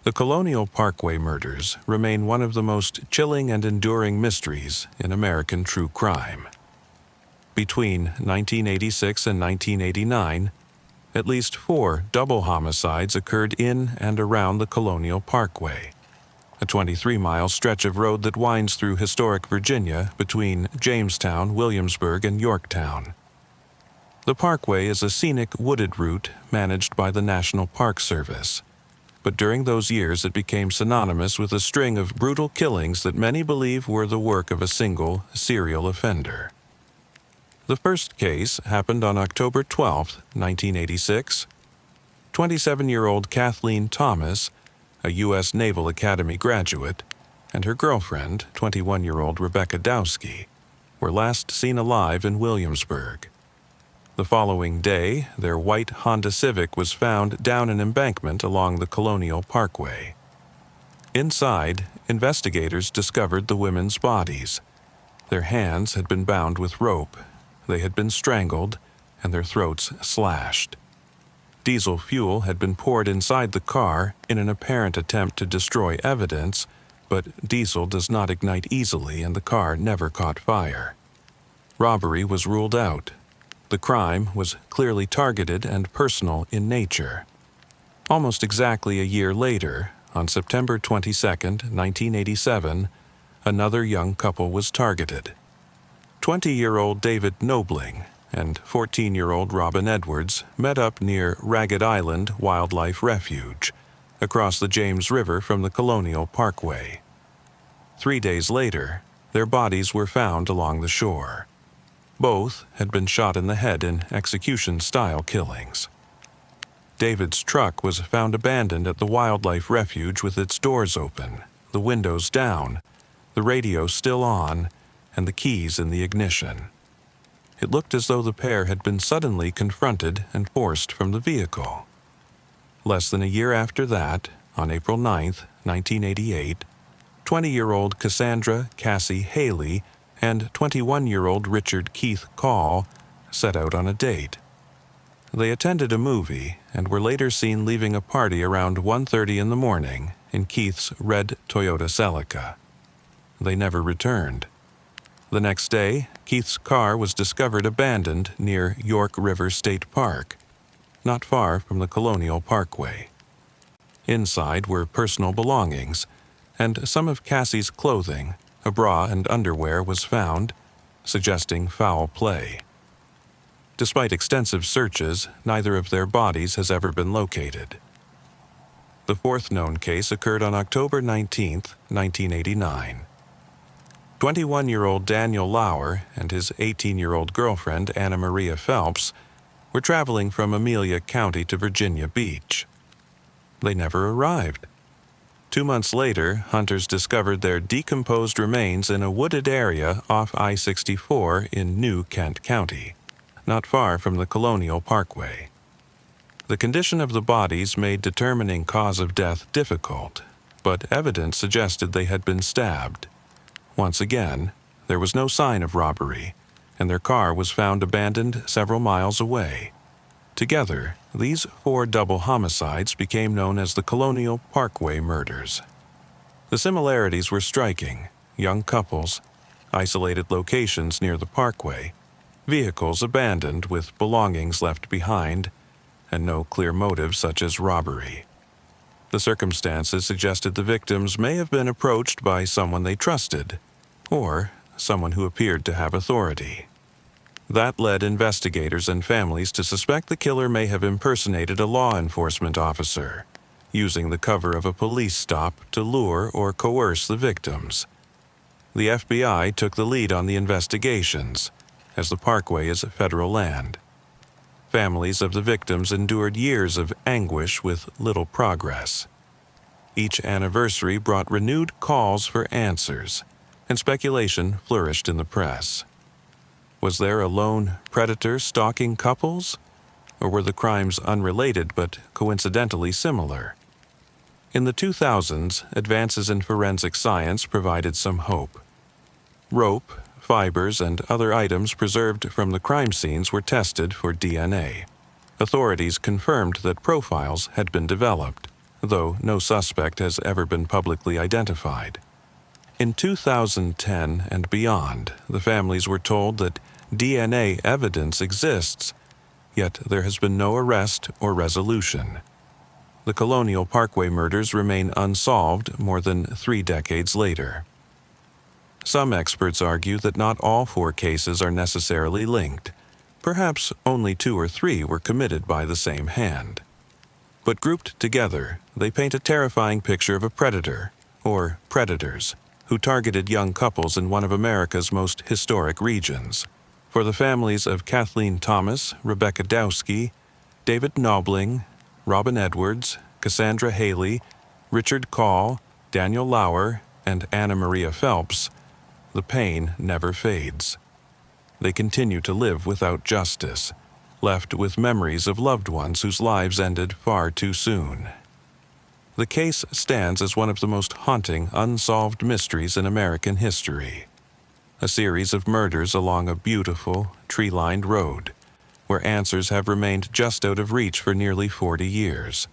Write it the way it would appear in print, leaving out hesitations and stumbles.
The Colonial Parkway murders remain one of the most chilling and enduring mysteries in American true crime. Between 1986 and 1989, at least 4 double homicides occurred in and around the Colonial Parkway, a 23-mile stretch of road that winds through historic Virginia between Jamestown, Williamsburg, and Yorktown. The Parkway is a scenic wooded route managed by the National Park Service, but during those years it became synonymous with a string of brutal killings that many believe were the work of a single serial offender. The first case happened on October 12, 1986. 27-year-old Kathleen Thomas, a U.S. Naval Academy graduate, and her girlfriend, 21-year-old Rebecca Dowski, were last seen alive in Williamsburg. The following day, their white Honda Civic was found down an embankment along the Colonial Parkway. Inside, investigators discovered the women's bodies. Their hands had been bound with rope, they had been strangled, and their throats slashed. Diesel fuel had been poured inside the car in an apparent attempt to destroy evidence, but diesel does not ignite easily and the car never caught fire. Robbery was ruled out. The crime was clearly targeted and personal in nature. Almost exactly a year later, on September 22, 1987, another young couple was targeted. 20-year-old David Knobling and 14-year-old Robin Edwards met up near Ragged Island Wildlife Refuge, across the James River from the Colonial Parkway. 3 days later, their bodies were found along the shore. Both had been shot in the head in execution-style killings. David's truck was found abandoned at the wildlife refuge with its doors open, the windows down, the radio still on, and the keys in the ignition. It looked as though the pair had been suddenly confronted and forced from the vehicle. Less than a year after that, on April 9, 1988, 20-year-old Cassandra Cassie Haley and 21-year-old Richard Keith Call set out on a date. They attended a movie and were later seen leaving a party around 1:30 in the morning in Keith's red Toyota Celica. They never returned. The next day, Keith's car was discovered abandoned near York River State Park, not far from the Colonial Parkway. Inside were personal belongings, and some of Cassie's clothing. A bra and underwear was found, suggesting foul play. Despite extensive searches, neither of their bodies has ever been located. The fourth known case occurred on October 19, 1989. 21-year-old Daniel Lauer and his 18-year-old girlfriend Anna Maria Phelps were traveling from Amelia County to Virginia Beach. They never arrived. 2 months later, hunters discovered their decomposed remains in a wooded area off I-64 in New Kent County, not far from the Colonial Parkway. The condition of the bodies made determining cause of death difficult, but evidence suggested they had been stabbed. Once again, there was no sign of robbery, and their car was found abandoned several miles away. Together, these 4 double homicides became known as the Colonial Parkway murders. The similarities were striking: young couples, isolated locations near the parkway, vehicles abandoned with belongings left behind, and no clear motive such as robbery. The circumstances suggested the victims may have been approached by someone they trusted, or someone who appeared to have authority. That led investigators and families to suspect the killer may have impersonated a law enforcement officer, using the cover of a police stop to lure or coerce the victims. The FBI took the lead on the investigations, as the parkway is federal land. Families of the victims endured years of anguish with little progress. Each anniversary brought renewed calls for answers, and speculation flourished in the press. Was there a lone predator stalking couples? Or were the crimes unrelated but coincidentally similar? In the 2000s, advances in forensic science provided some hope. Rope, fibers, and other items preserved from the crime scenes were tested for DNA. Authorities confirmed that profiles had been developed, though no suspect has ever been publicly identified. In 2010 and beyond, the families were told that DNA evidence exists, yet there has been no arrest or resolution. The Colonial Parkway murders remain unsolved more than 3 decades later. Some experts argue that not all 4 cases are necessarily linked. Perhaps only 2 or 3 were committed by the same hand. But grouped together, they paint a terrifying picture of a predator, or predators, who targeted young couples in one of America's most historic regions. For the families of Kathleen Thomas, Rebecca Dowski, David Knobling, Robin Edwards, Cassandra Haley, Richard Call, Daniel Lauer, and Anna Maria Phelps, the pain never fades. They continue to live without justice, left with memories of loved ones whose lives ended far too soon. The case stands as one of the most haunting unsolved mysteries in American history. A series of murders along a beautiful, tree-lined road, where answers have remained just out of reach for nearly 40 years.